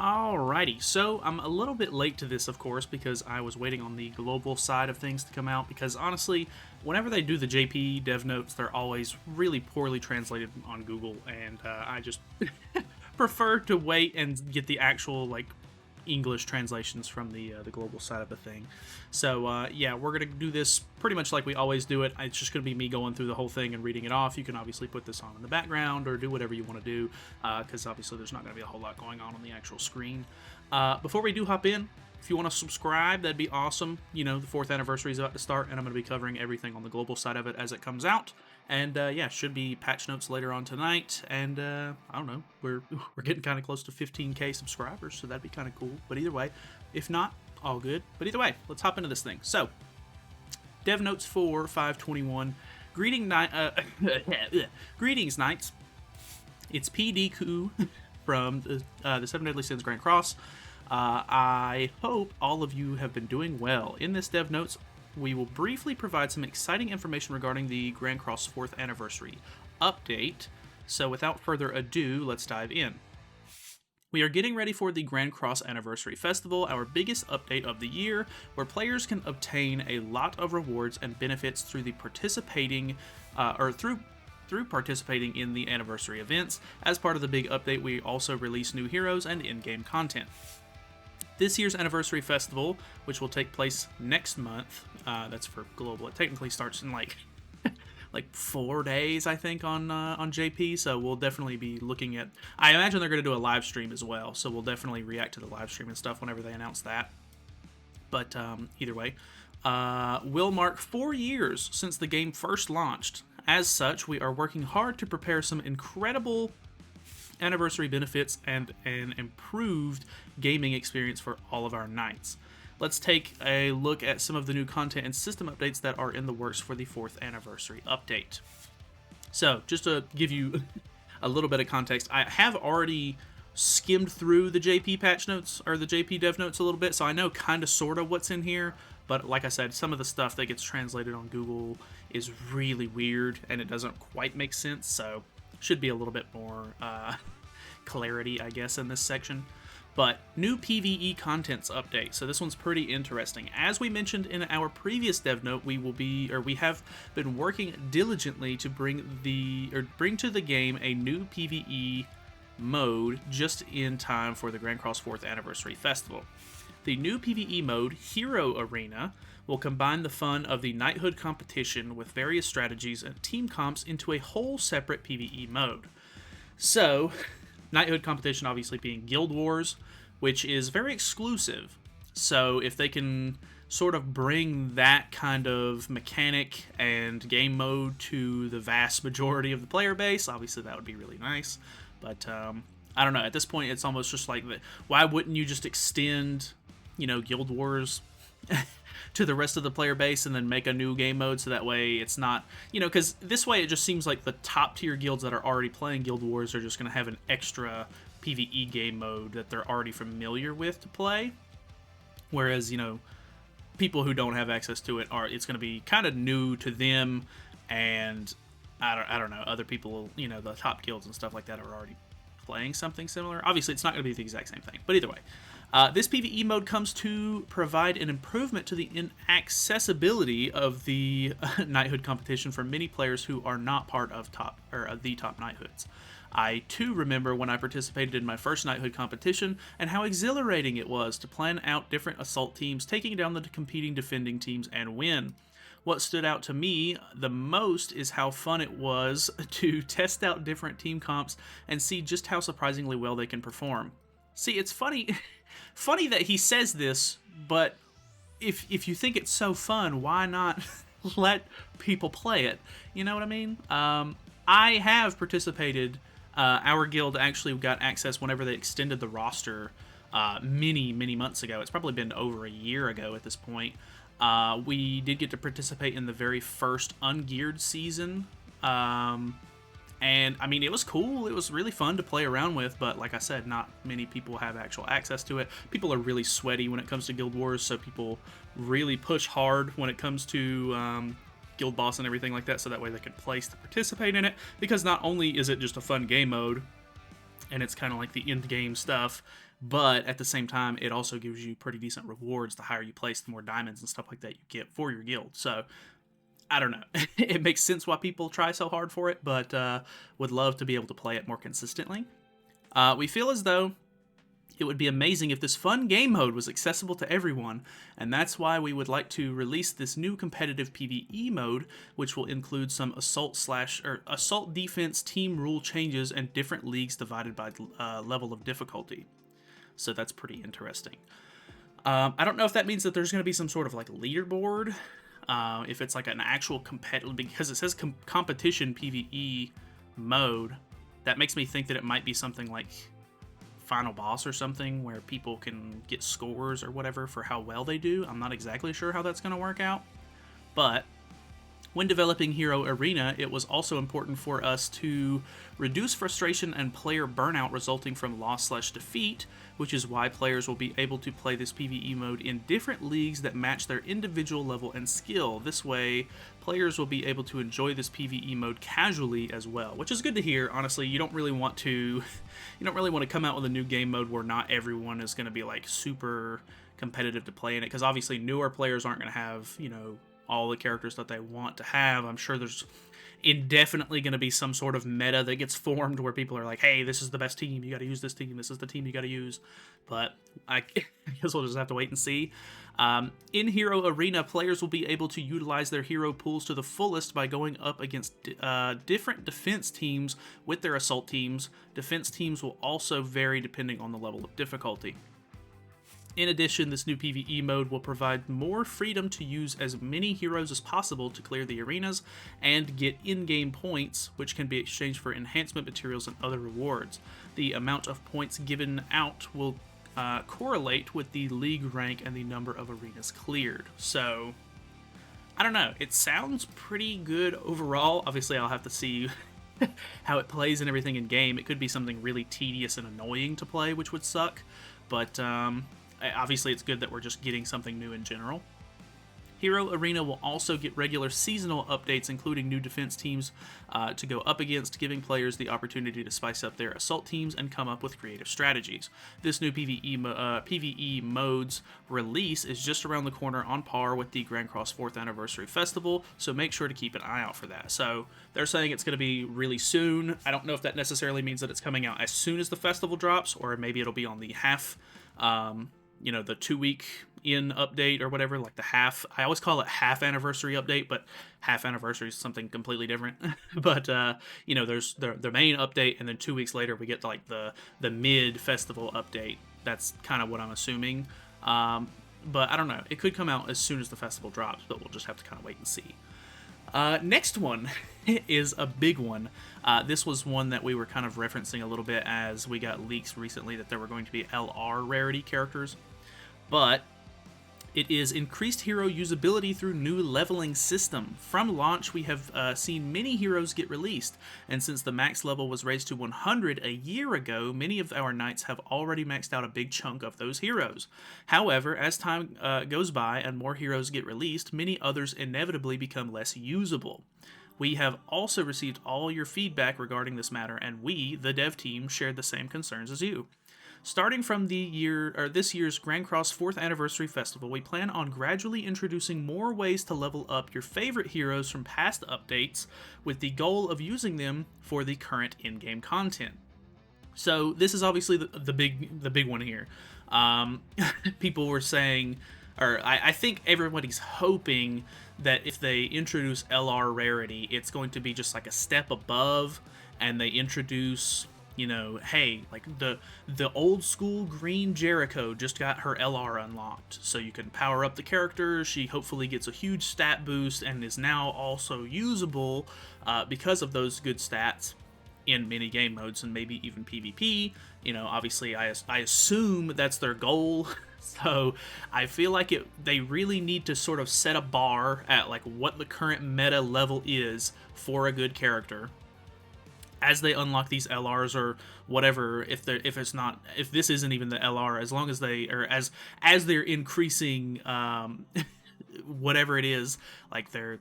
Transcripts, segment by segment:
Alrighty, so I'm a little bit late to this, of course, because I was waiting on the global side of things to come out, because honestly, whenever they do the JP dev notes, they're always really poorly translated on Google, and I just prefer to wait and get the actual, like, English translations from the global side of the thing. So yeah, we're gonna do this pretty much like we always do it. It's just gonna be me going through the whole thing and reading it off. You can obviously put this on in the background or do whatever you want to do, because obviously there's not gonna be a whole lot going on the actual screen. Before we do hop in, if you want to subscribe, that'd be awesome. You know, the 4th anniversary is about to start, and I'm going to be covering everything on the global side of it as it comes out. And yeah, should be patch notes later on tonight. And I don't know, we're getting kind of close to 15k subscribers, so that'd be kind of cool. But either way, if not, all good. But either way, let's hop into this thing. So, dev notes for 521. Greetings, Knights. It's PDQ from the 7 Deadly Sins Grand Cross. I hope all of you have been doing well. In this dev notes, we will briefly provide some exciting information regarding the Grand Cross 4th anniversary update. So without further ado, let's dive in. We are getting ready for the Grand Cross Anniversary Festival, our biggest update of the year, where players can obtain a lot of rewards and benefits through the participating through participating in the anniversary events. As part of the big update, we also release new heroes and in-game content. This year's Anniversary Festival, which will take place next month, that's for global. It technically starts in like 4 days, I think, on JP. So we'll definitely be looking at. I imagine they're going to do a live stream as well. So we'll definitely react to the live stream and stuff whenever they announce that. But either way, will mark 4 years since the game first launched. As such, we are working hard to prepare some incredible anniversary benefits and an improved gaming experience for all of our knights. Let's take a look at some of the new content and system updates that are in the works for the 4th anniversary update. So, just to give you a little bit of context, I have already skimmed through the JP patch notes, or the JP dev notes a little bit, so I know kind of sort of what's in here, but like I said, some of the stuff that gets translated on Google is really weird, and it doesn't quite make sense, so should be a little bit more clarity, I guess, in this section. But new PVE Contents update. So this one's pretty interesting. As we mentioned in our previous dev note, we have been working diligently to bring to the game a new PVE mode just in time for the Grand Cross 4th Anniversary Festival. The new PVE mode, Hero Arena, will combine the fun of the Knighthood competition with various strategies and team comps into a whole separate PVE mode. So, Knighthood competition obviously being Guild Wars, which is very exclusive. So if they can sort of bring that kind of mechanic and game mode to the vast majority of the player base, obviously that would be really nice. But I don't know, at this point it's almost just like, why wouldn't you just extend, Guild Wars to the rest of the player base and then make a new game mode, so that way it's not, because this way it just seems like the top tier guilds that are already playing Guild Wars are just going to have an extra PvE game mode that they're already familiar with to play, whereas, people who don't have access to it it's going to be kind of new to them, and I don't know, other people, the top guilds and stuff like that are already playing something similar. Obviously it's not going to be the exact same thing, but either way. This PvE mode comes to provide an improvement to the inaccessibility of the Knighthood competition for many players who are not part of the top Knighthoods. I too remember when I participated in my first Knighthood competition and how exhilarating it was to plan out different assault teams, taking down the competing defending teams, and win. What stood out to me the most is how fun it was to test out different team comps and see just how surprisingly well they can perform. See, it's funny that he says this, but if you think it's so fun, why not let people play it? You know what I mean? I have participated. Our guild actually got access whenever they extended the roster many months ago. It's probably been over a year ago at this point. We did get to participate in the very first ungeared season. And, I mean, it was cool. It was really fun to play around with, but like I said, not many people have actual access to it. People are really sweaty when it comes to Guild Wars, so people really push hard when it comes to Guild Boss and everything like that, so that way they can place to participate in it, because not only is it just a fun game mode, and it's kind of like the end-game stuff, but at the same time, it also gives you pretty decent rewards. The higher you place, the more diamonds and stuff like that you get for your guild. So I don't know. It makes sense why people try so hard for it, but would love to be able to play it more consistently. We feel as though it would be amazing if this fun game mode was accessible to everyone, and that's why we would like to release this new competitive PvE mode, which will include some assault defense team rule changes and different leagues divided by level of difficulty. So that's pretty interesting. I don't know if that means that there's going to be some sort of like leaderboard, if it's like an actual competitive, because it says competition PvE mode. That makes me think that it might be something like final boss or something where people can get scores or whatever for how well they do. I'm not exactly sure how that's going to work out, but when developing Hero Arena, it was also important for us to reduce frustration and player burnout resulting from loss/defeat, which is why players will be able to play this PvE mode in different leagues that match their individual level and skill. This way, players will be able to enjoy this PvE mode casually as well, which is good to hear. Honestly, you don't really want to come out with a new game mode where not everyone is going to be like super competitive to play in it, because obviously newer players aren't going to have, all the characters that they want to have. I'm sure there's indefinitely going to be some sort of meta that gets formed where people are like, hey, this is the best team, you got to use this team, this is the team you got to use. But I guess we'll just have to wait and see. In Hero Arena, players will be able to utilize their hero pools to the fullest by going up against different defense teams with their assault teams. Defense teams will also vary depending on the level of difficulty. In addition, this new PvE mode will provide more freedom to use as many heroes as possible to clear the arenas and get in-game points, which can be exchanged for enhancement materials and other rewards. The amount of points given out will correlate with the league rank and the number of arenas cleared. So, I don't know. It sounds pretty good overall. Obviously, I'll have to see how it plays and everything in game. It could be something really tedious and annoying to play, which would suck. But, obviously, it's good that we're just getting something new in general. Hero Arena will also get regular seasonal updates, including new defense teams to go up against, giving players the opportunity to spice up their assault teams and come up with creative strategies. This new PvE modes release is just around the corner, on par with the Grand Cross 4th Anniversary Festival, so make sure to keep an eye out for that. So they're saying it's going to be really soon. I don't know if that necessarily means that it's coming out as soon as the festival drops, or maybe it'll be on the the 2-week in update or whatever, like the half. I always call it half anniversary update, but half anniversary is something completely different. But there's the main update, and then 2 weeks later we get to like the mid festival update. That's kind of what I'm assuming. But I don't know. It could come out as soon as the festival drops, but we'll just have to kind of wait and see. Next one is a big one. This was one that we were kind of referencing a little bit as we got leaks recently that there were going to be LR rarity characters. But it is increased hero usability through new leveling system. From launch, we have seen many heroes get released, and since the max level was raised to 100 a year ago, many of our knights have already maxed out a big chunk of those heroes. However, as time goes by and more heroes get released, many others inevitably become less usable. We have also received all your feedback regarding this matter, and we, the dev team, shared the same concerns as you. Starting from this year's Grand Cross 4th Anniversary Festival, we plan on gradually introducing more ways to level up your favorite heroes from past updates, with the goal of using them for the current in-game content. So this is obviously the big one here. People were saying, or I think everybody's hoping that if they introduce LR rarity, it's going to be just like a step above, and they introduce, hey, like the old school Green Jericho just got her LR unlocked, so you can power up the character. She hopefully gets a huge stat boost and is now also usable because of those good stats in many game modes and maybe even PvP. Obviously I assume that's their goal. So I feel like they really need to sort of set a bar at like what the current meta level is for a good character as they unlock these LRs or whatever. If this isn't even the LR, as long as they, or as they're increasing whatever it is, like they're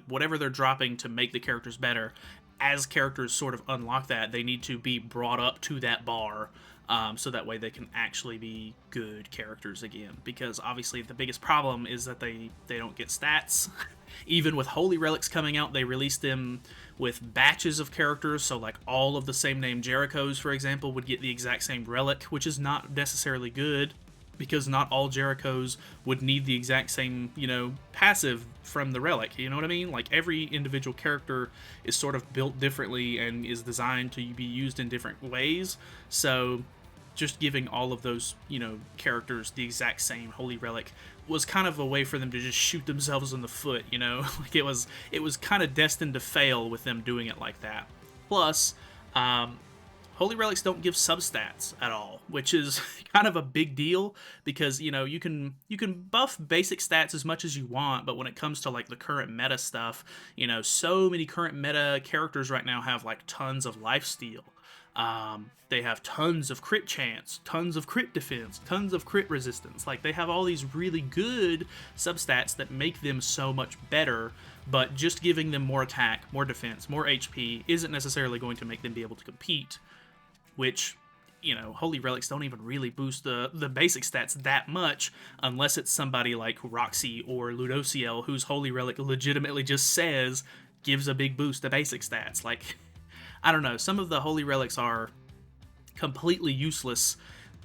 whatever they're dropping to make the characters better, as characters sort of unlock that, they need to be brought up to that bar. so that way they can actually be good characters again. Because obviously the biggest problem is that they don't get stats. Even with Holy Relics coming out, they released them with batches of characters, so like all of the same name Jerichos, for example, would get the exact same relic, which is not necessarily good, because not all Jerichos would need the exact same, passive from the relic, you know what I mean? Like, every individual character is sort of built differently and is designed to be used in different ways, so just giving all of those, characters the exact same Holy Relic was kind of a way for them to just shoot themselves in the foot, like it was kind of destined to fail with them doing it like that. Plus, Holy Relics don't give substats at all, which is kind of a big deal because, you can buff basic stats as much as you want, but when it comes to like the current meta stuff, so many current meta characters right now have like tons of lifesteal. They have tons of crit chance, tons of crit defense, tons of crit resistance. Like, they have all these really good substats that make them so much better, but just giving them more attack, more defense, more HP isn't necessarily going to make them be able to compete, which, Holy Relics don't even really boost the basic stats that much unless it's somebody like Roxy or Ludociel, whose Holy Relic legitimately just says gives a big boost to basic stats. Like, I don't know, some of the Holy Relics are completely useless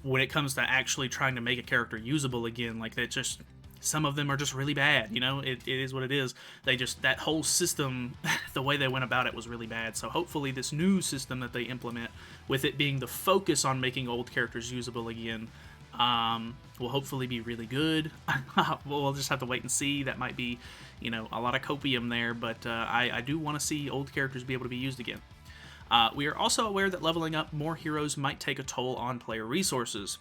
when it comes to actually trying to make a character usable again. Like, that just, some of them are just really bad, it is what it is. That whole system, the way they went about it was really bad. So hopefully this new system that they implement, with it being the focus on making old characters usable again, will hopefully be really good. We'll just have to wait and see. That might be, a lot of copium there, but I do want to see old characters be able to be used again. We are also aware that leveling up more heroes might take a toll on player resources,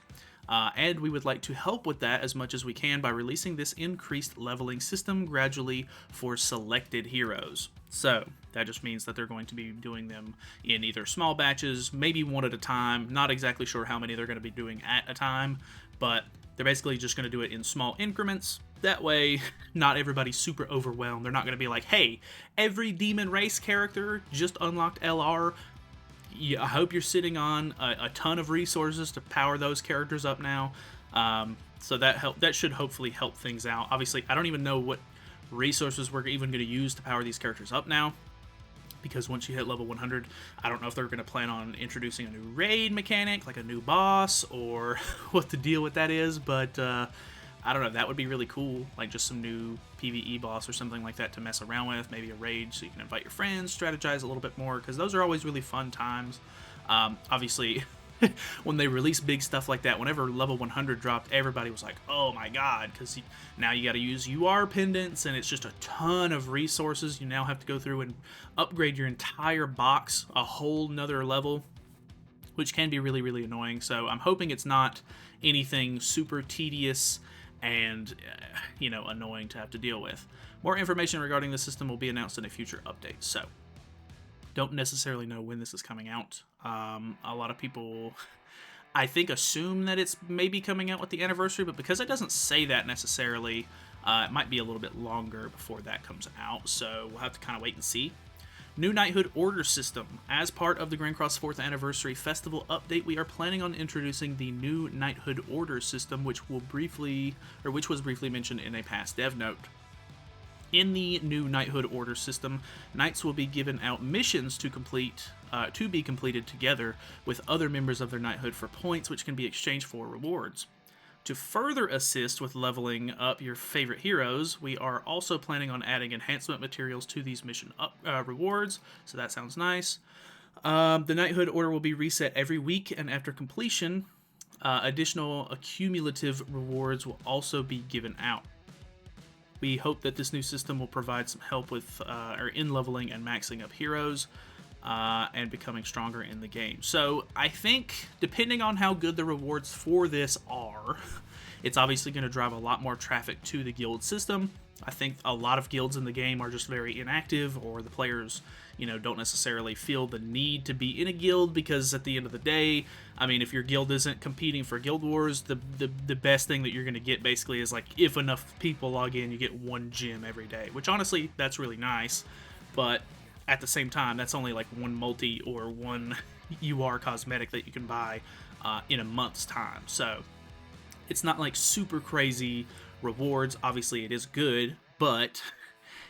and we would like to help with that as much as we can by releasing this increased leveling system gradually for selected heroes. So that just means that they're going to be doing them in either small batches, maybe one at a time, not exactly sure how many they're going to be doing at a time, but they're basically just going to do it in small increments. That way, not everybody's super overwhelmed. They're not going to be like, hey, every demon race character just unlocked LR. I hope you're sitting on a ton of resources to power those characters up now. So that should hopefully help things out. Obviously, I don't even know what resources we're even going to use to power these characters up now, because once you hit level 100, I don't know if they're going to plan on introducing a new raid mechanic, like a new boss, or what the deal with that is, but I don't know, that would be really cool, like just some new PVE boss or something like that to mess around with, maybe a raid so you can invite your friends, strategize a little bit more, because those are always really fun times. Obviously, when they release big stuff like that, whenever level 100 dropped, everybody was like, oh my god, because now you got to use UR pendants, and it's just a ton of resources. You now have to go through and upgrade your entire box a whole nother level, which can be really, really annoying. So I'm hoping it's not anything super tedious and, annoying to have to deal with. More information regarding the system will be announced in a future update. So don't necessarily know when this is coming out. A lot of people, I think, assume that it's maybe coming out with the anniversary, but because it doesn't say that necessarily, it might be a little bit longer before that comes out, so we'll have to kind of wait and see. New Knighthood order system. As part of the Grand Cross 4th Anniversary Festival update, we are planning on introducing the new Knighthood order system, which was briefly mentioned in a past dev note. In the new Knighthood order system, knights will be given out missions to be completed together with other members of their knighthood for points, which can be exchanged for rewards. To further assist with leveling up your favorite heroes, we are also planning on adding enhancement materials to these mission rewards, so that sounds nice. The Knighthood order will be reset every week, and after completion, additional accumulative rewards will also be given out. We hope that this new system will provide some help with in leveling and maxing up heroes and becoming stronger in the game. So I think, depending on how good the rewards for this are, it's obviously going to drive a lot more traffic to the guild system. I think a lot of guilds in the game are just very inactive, or the players, don't necessarily feel the need to be in a guild, because at the end of the day, I mean, if your guild isn't competing for Guild Wars, the best thing that you're going to get basically is, like, if enough people log in, you get one gem every day, which honestly, that's really nice, but at the same time, that's only like one multi or one UR cosmetic that you can buy. in a month's time. So it's not like super crazy rewards. Obviously, it is good, but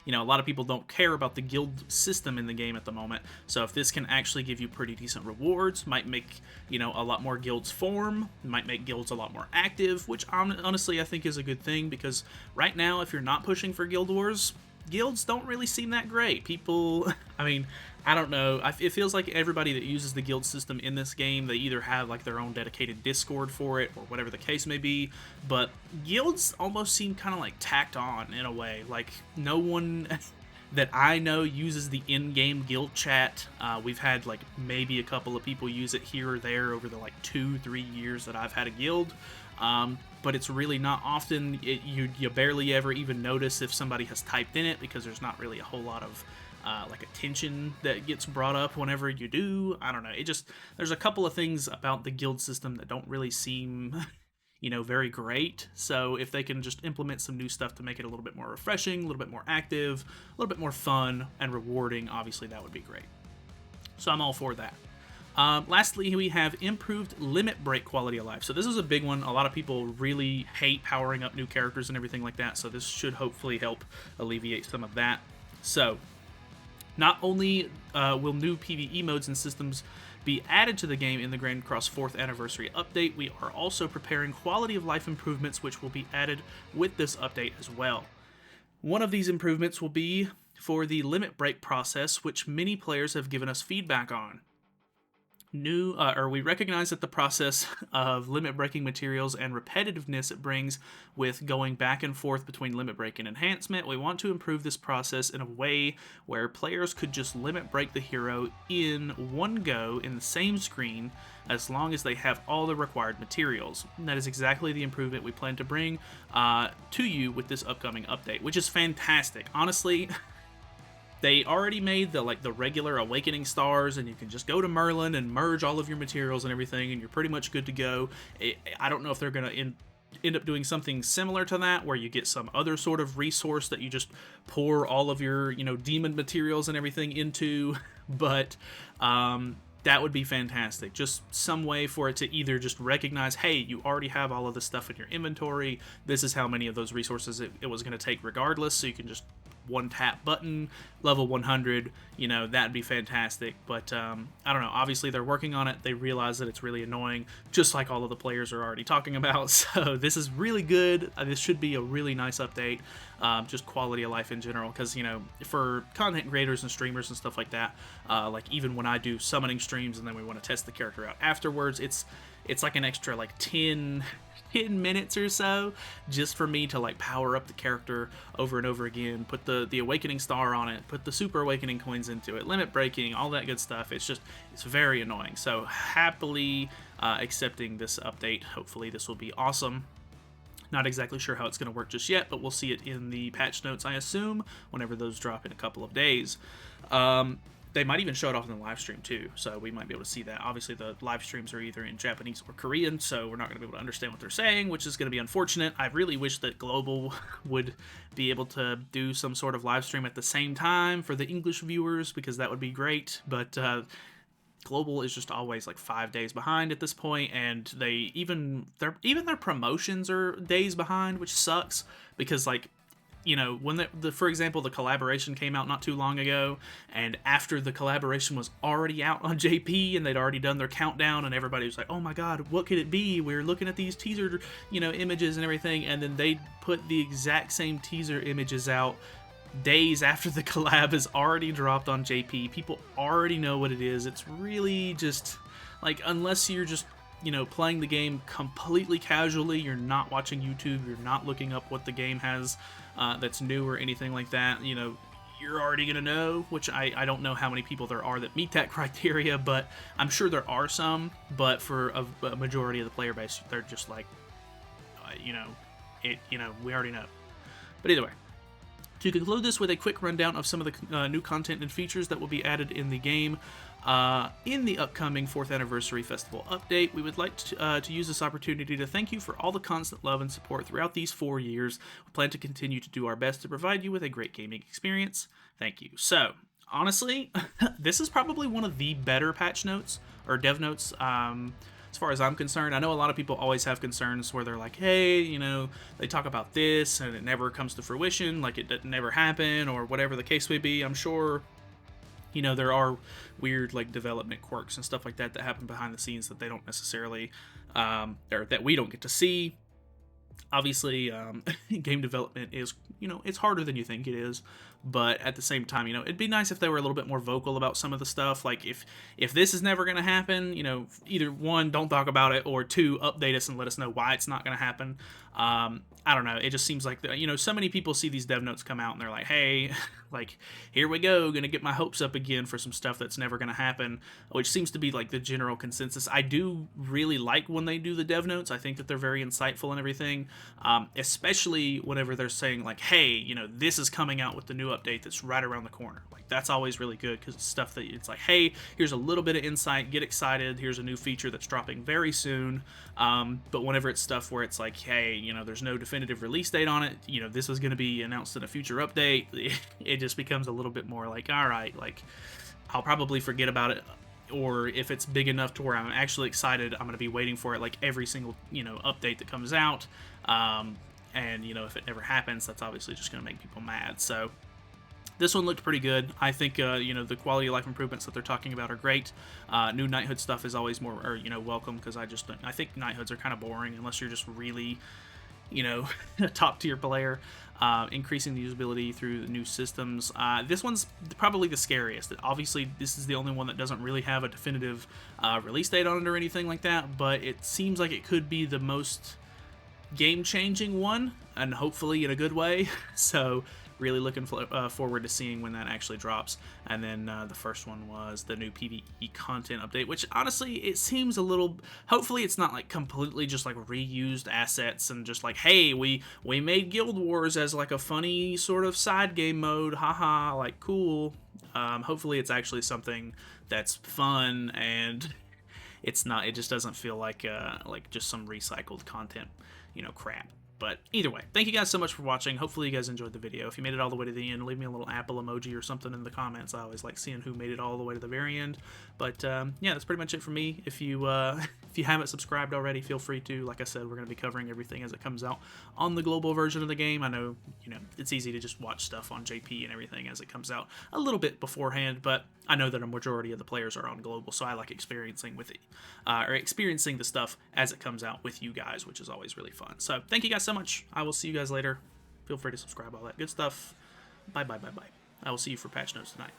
a lot of people don't care about the guild system in the game at the moment. So if this can actually give you pretty decent rewards, might make, a lot more guilds form, might make guilds a lot more active, which honestly I think is a good thing, because right now, if you're not pushing for guild wars, guilds don't really seem that great. People, I don't know. It feels like everybody that uses the guild system in this game, they either have like their own dedicated Discord for it or whatever the case may be, but guilds almost seem kind of like tacked on in a way. Like no one that I know uses the in-game guild chat. We've had like maybe a couple of people use it here or there over the like 2-3 years that I've had a guild. But it's really not often. You barely ever even notice if somebody has typed in it, because there's not really a whole lot of like attention that gets brought up whenever you do. I don't know. There's a couple of things about the guild system that don't really seem, very great. So if they can just implement some new stuff to make it a little bit more refreshing, a little bit more active, a little bit more fun and rewarding, obviously that would be great. So I'm all for that. Lastly, we have improved limit break quality of life. So this is a big one. A lot of people really hate powering up new characters and everything like that, so this should hopefully help alleviate some of that. So not only will new PvE modes and systems be added to the game in the Grand Cross 4th Anniversary update, we are also preparing quality of life improvements which will be added with this update as well. One of these improvements will be for the limit break process, which many players have given us feedback on. We recognize that the process of limit breaking materials and repetitiveness it brings with going back and forth between limit break and enhancement. We want to improve this process in a way where players could just limit break the hero in one go in the same screen, as long as they have all the required materials. And that is exactly the improvement we plan to bring to you with this upcoming update, which is fantastic. Honestly, they already made the regular Awakening Stars, and you can just go to Merlin and merge all of your materials and everything, and you're pretty much good to go. I don't know if they're going to end up doing something similar to that, where you get some other sort of resource that you just pour all of your, demon materials and everything into, but that would be fantastic. Just some way for it to either just recognize, hey, you already have all of this stuff in your inventory, this is how many of those resources it was going to take regardless, so you can just one tap button, level 100, that'd be fantastic. But I don't know, obviously they're working on it. They realize that it's really annoying, just like all of the players are already talking about. So this is really good. This should be a really nice update, just quality of life in general, because for content creators and streamers and stuff like that, like even when I do summoning streams and then we want to test the character out afterwards, it's like an extra like 10 minutes or so just for me to like power up the character over and over again, put the Awakening Star on it, put the Super Awakening coins into it, limit breaking, all that good stuff. It's very annoying. So happily accepting this update. Hopefully this will be awesome. Not exactly sure how it's going to work just yet, but we'll see it in the patch notes, I assume, whenever those drop in a couple of days. They might even show it off in the live stream too, so we might be able to see that. Obviously, the live streams are either in Japanese or Korean, so we're not going to be able to understand what they're saying, which is going to be unfortunate. I really wish that Global would be able to do some sort of live stream at the same time for the English viewers, because that would be great, but Global is just always like 5 days behind at this point, and their promotions are days behind, which sucks, because like, when for example, the collaboration came out not too long ago, and after the collaboration was already out on JP and they'd already done their countdown, and everybody was like, oh my god, what could it be? We're looking at these teaser, images and everything, and then they put the exact same teaser images out days after the collab has already dropped on JP. People already know what it is. It's really just like, unless you're just playing the game completely casually, you're not watching YouTube, you're not looking up what the game has that's new or anything like that, you're already going to know, which I don't know how many people there are that meet that criteria, but I'm sure there are some, but for a majority of the player base, they're just like, we already know. But either way, to conclude this with a quick rundown of some of the new content and features that will be added in the game, in the upcoming 4th Anniversary Festival update, we would like to use this opportunity to thank you for all the constant love and support throughout these 4 years. We plan to continue to do our best to provide you with a great gaming experience. Thank you. So, honestly, this is probably one of the better patch notes, or dev notes, as far as I'm concerned. I know a lot of people always have concerns where they're like, hey, you know, they talk about this and it never comes to fruition, like it didn't never happen, or whatever the case may be. I'm sure, you know, there are weird like development quirks and stuff like that that happen behind the scenes that they don't necessarily, or that we don't get to see. Obviously, game development is, you know, it's harder than you think it is, but at the same time, you know, it'd be nice if they were a little bit more vocal about some of the stuff. Like if this is never going to happen, you know, either one, don't talk about it, or two, update us and let us know why it's not going to happen. I don't know. It just seems like, you know, so many people see these dev notes come out and they're like, hey, like, here we go, gonna get my hopes up again for some stuff that's never gonna happen, which seems to be like the general consensus. I do really like when they do the dev notes. I think that they're very insightful and everything, especially whenever they're saying like, hey, you know, this is coming out with the new update that's right around the corner. Like, that's always really good, because it's stuff that it's like, hey, here's a little bit of insight, get excited, here's a new feature that's dropping very soon. But whenever it's stuff where it's like, hey, you know, there's no definitive release date on it, you know, this was going to be announced in a future update, it just becomes a little bit more like, all right, like, I'll probably forget about it, or if it's big enough to where I'm actually excited, I'm going to be waiting for it like every single, you know, update that comes out. And, you know, if it never happens, that's obviously just going to make people mad. So this one looked pretty good. I think, you know, the quality of life improvements that they're talking about are great. New Knighthood stuff is always more, or, you know, welcome, because I think Knighthoods are kind of boring unless you're just really, you know, a top tier player. Increasing the usability through the new systems. This one's probably the scariest. Obviously, this is the only one that doesn't really have a definitive release date on it or anything like that, but it seems like it could be the most game-changing one, and hopefully in a good way. So really looking forward to seeing when that actually drops. And then the first one was the new PVE content update, which honestly, it seems a little, hopefully it's not like completely just like reused assets and just like, hey, we made Guild Wars as like a funny sort of side game mode, haha, like cool. Hopefully it's actually something that's fun, and it's not, it just doesn't feel like just some recycled content, you know, crap. But either way, thank you guys so much for watching. Hopefully you guys enjoyed the video. If you made it all the way to the end, leave me a little apple emoji or something in the comments. I always like seeing who made it all the way to the very end. But yeah, that's pretty much it for me. If you if you haven't subscribed already, feel free to. Like I said, we're going to be covering everything as it comes out on the global version of the game. I know, you know, it's easy to just watch stuff on JP and everything as it comes out a little bit beforehand, but I know that a majority of the players are on global, so I like experiencing with it, or experiencing the stuff as it comes out with you guys, which is always really fun. So thank you guys so much. I will see you guys later. Feel free to subscribe, all that good stuff. Bye, bye, bye, bye. I will see you for patch notes tonight.